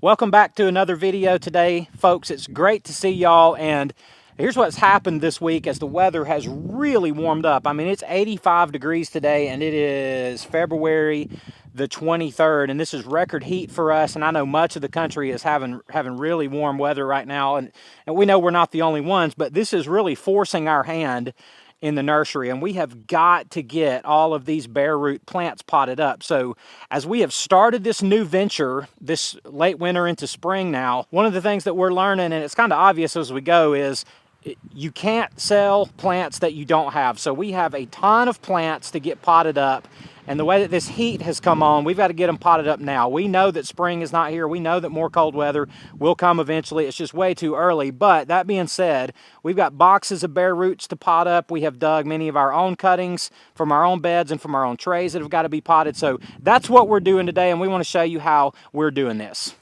Welcome back to another video today, folks. It's great to see y'all, and here's what's happened this week as the weather has really warmed up. I mean, it's 85 degrees today, and it is February the 23rd, and this is record heat for us, and I know much of the country is having really warm weather right now, and we know we're not the only ones, but this is really forcing our hand in the nursery, and we have got to get all of these bare root plants potted up. So as we have started this new venture this late winter into spring now, one of the things that we're learning, and it's kind of obvious as we go, is you can't sell plants that you don't have. So we have a ton of plants to get potted up, and the way that this heat has come on, we've got to get them potted up now. We know that spring is not here. We know that more cold weather will come eventually. It's just way too early. But that being said, we've got boxes of bare roots to pot up. We have dug many of our own cuttings from our own beds and from our own trays that have got to be potted. So that's what we're doing today, and we want to show you how we're doing this.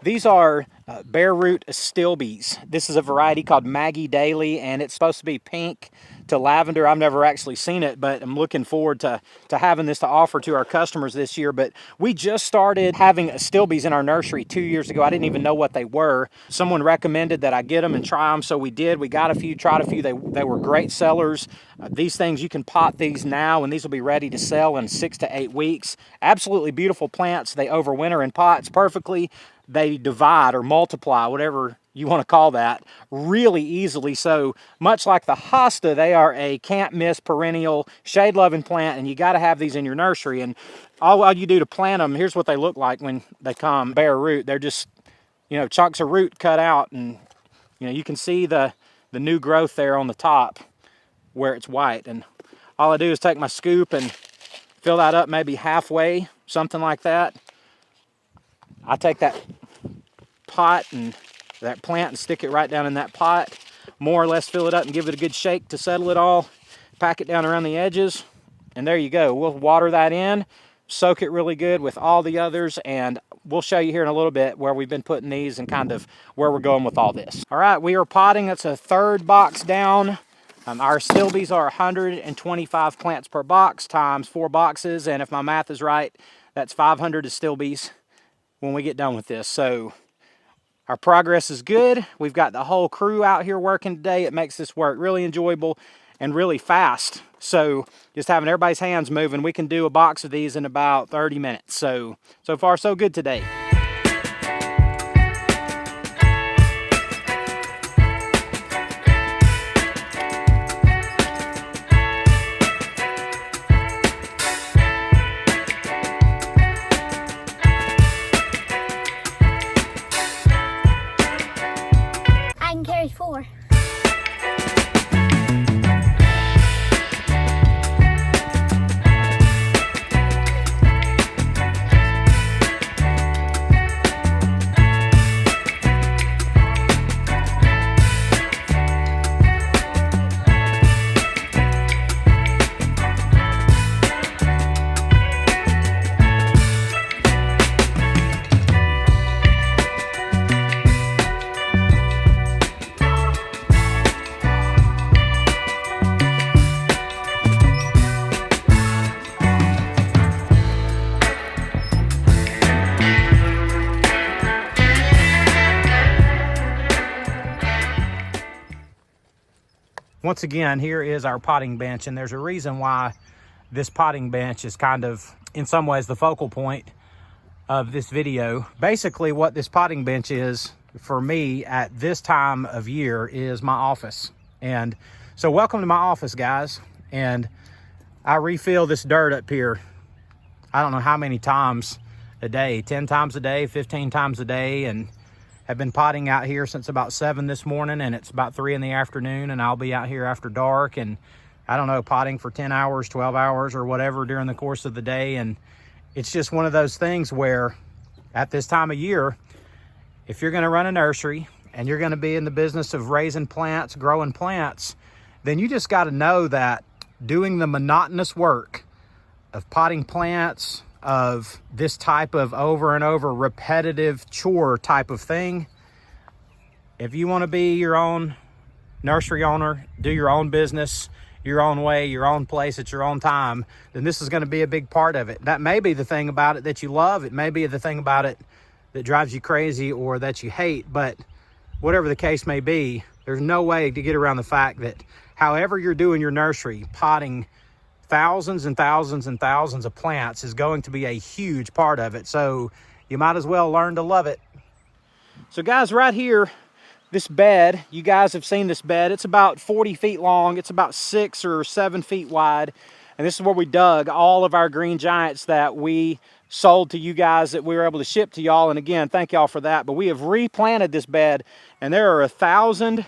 These are bare root astilbes. This is a variety called Maggie Daily, and it's supposed to be pink to lavender. I've never actually seen it, but I'm looking forward to having this to offer to our customers this year. But we just started having astilbes in our nursery 2 years ago. I didn't even know what they were. Someone recommended that I get them and try them, so we did. We got a few, tried a few. They were great sellers. These things, you can pot these now, and these will be ready to sell in 6 to 8 weeks. Absolutely beautiful plants. They overwinter in pots perfectly. They divide or multiply, whatever you want to call that, really easily. So much like the hosta, they are a can't miss perennial shade loving plant, and you got to have these in your nursery. And all you do to plant them, here's what they look like when they come bare root. They're just, chunks of root cut out, and you can see the new growth there on the top where it's white. And all I do is take my scoop and fill that up maybe halfway, something like that. I take that pot and that plant and stick it right down in that pot, more or less fill it up and give it a good shake to settle it all, pack it down around the edges, and there you go. We'll water that in, soak it really good with all the others, and we'll show you here in a little bit where we've been putting these and kind of where we're going with all this. All right, we are potting. That's a third box down. Our astilbes are 125 plants per box times 4 boxes, and if my math is right, that's 500 astilbes when we get done with this. So our progress is good. We've got the whole crew out here working today. It makes this work really enjoyable and really fast. So just having everybody's hands moving, we can do a box of these in about 30 minutes. So far so good today. I can carry 4. Once again, here is our potting bench, and there's a reason why this potting bench is kind of, in some ways, the focal point of this video. Basically, what this potting bench is for me at this time of year is my office. And so welcome to my office, guys. And I refill this dirt up here, I don't know how many times a day, 10 times a day, 15 times a day, and I've been potting out here since about 7 this morning, and it's about 3 in the afternoon, and I'll be out here after dark, and I don't know, potting for 10 hours, 12 hours, or whatever during the course of the day. And it's just one of those things where at this time of year, if you're going to run a nursery and you're going to be in the business of raising plants, growing plants, then you just got to know that doing the monotonous work of potting plants, of this type of over and over repetitive chore type of thing, if you want to be your own nursery owner, do your own business, your own way, your own place at your own time, then this is going to be a big part of it. That may be the thing about it that you love. It may be the thing about it that drives you crazy or that you hate, but whatever the case may be, there's no way to get around the fact that however you're doing your nursery, potting thousands and thousands and thousands of plants is going to be a huge part of it. So you might as well learn to love it. So guys, right here, this bed, you guys have seen this bed. It's about 40 feet long. It's about 6 or 7 feet wide. And this is where we dug all of our green giants that we sold to you guys, that we were able to ship to y'all. And again, thank y'all for that. But we have replanted this bed, and there are 1,000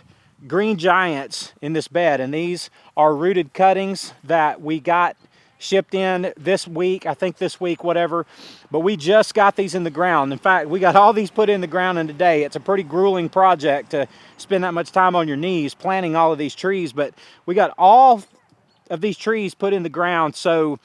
green giants in this bed. And these are rooted cuttings that we got shipped in this week, I think this week, whatever. But we just got these in the ground. In fact, we got all these put in the ground in a day. It's a pretty grueling project to spend that much time on your knees planting all of these trees, but we got all of these trees put in the ground. So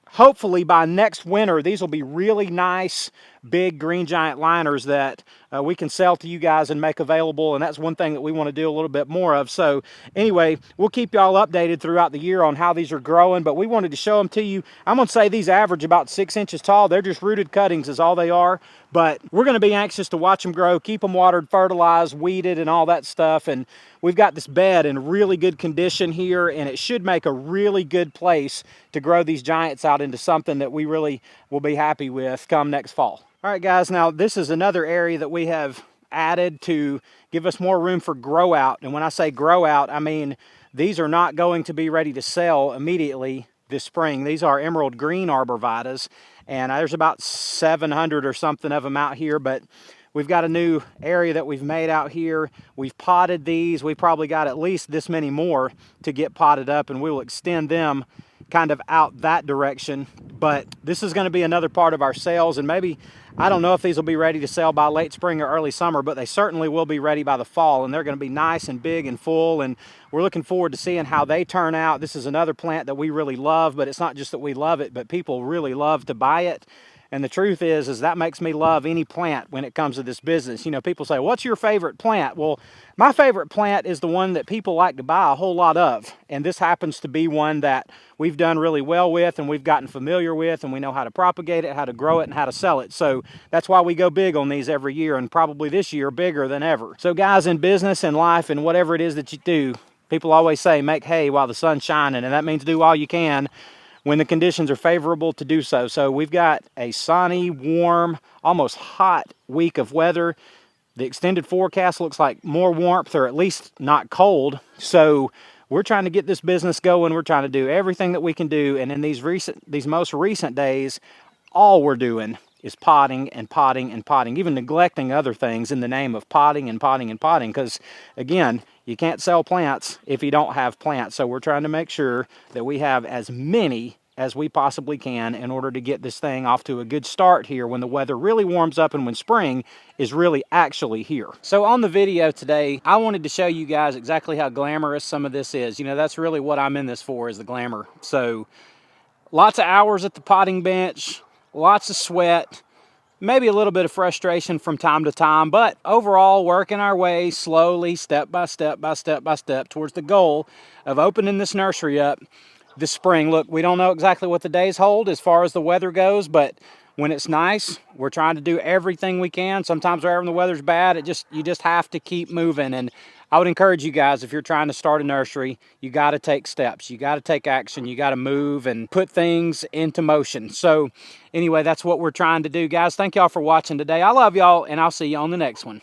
hopefully by next winter, these will be really nice big green giant liners that we can sell to you guys and make available. And that's one thing that we want to do a little bit more of. So anyway, we'll keep y'all updated throughout the year on how these are growing, but we wanted to show them to you. I'm going to say these average about 6 inches tall. They're just rooted cuttings is all they are, but we're going to be anxious to watch them grow, keep them watered, fertilized, weeded, and all that stuff. And we've got this bed in really good condition here, and it should make a really good place to grow these giants out into something that we really will be happy with come next fall. All right, guys, now this is another area that we have added to give us more room for grow out. And when I say grow out, I mean these are not going to be ready to sell immediately this spring. These are emerald green Arborvitaes, and there's about 700 or something of them out here, but we've got a new area that we've made out here. We've potted these. We probably got at least this many more to get potted up, and we will extend them kind of out that direction. But this is going to be another part of our sales, and maybe, I don't know if these will be ready to sell by late spring or early summer, but they certainly will be ready by the fall, and they're going to be nice and big and full, and we're looking forward to seeing how they turn out. This is another plant that we really love, but it's not just that we love it, but people really love to buy it. And the truth is that makes me love any plant when it comes to this business. You know, people say, what's your favorite plant? Well, my favorite plant is the one that people like to buy a whole lot of. And this happens to be one that we've done really well with, and we've gotten familiar with, and we know how to propagate it, how to grow it, and how to sell it. So that's why we go big on these every year, and probably this year bigger than ever. So guys, in business and life and whatever it is that you do, people always say, make hay while the sun's shining, and that means do all you can when the conditions are favorable to do so. So we've got a sunny, warm, almost hot week of weather. The extended forecast looks like more warmth, or at least not cold. So we're trying to get this business going. We're trying to do everything that we can do. And in these most recent days, all we're doing is potting and potting and potting, even neglecting other things in the name of potting and potting and potting. Because again, you can't sell plants if you don't have plants. So we're trying to make sure that we have as many as we possibly can in order to get this thing off to a good start here when the weather really warms up and when spring is really actually here. So on the video today, I wanted to show you guys exactly how glamorous some of this is. You know, that's really what I'm in this for, is the glamour. So lots of hours at the potting bench, lots of sweat, maybe a little bit of frustration from time to time, but overall working our way slowly, step by step by step by step towards the goal of opening this nursery up this spring. Look, we don't know exactly what the days hold as far as the weather goes, but when it's nice, we're trying to do everything we can. Sometimes whenever the weather's bad, you just have to keep moving. And I would encourage you guys, if you're trying to start a nursery, you got to take steps. You got to take action. You got to move and put things into motion. So anyway, that's what we're trying to do, guys. Thank y'all for watching today. I love y'all, and I'll see you on the next one.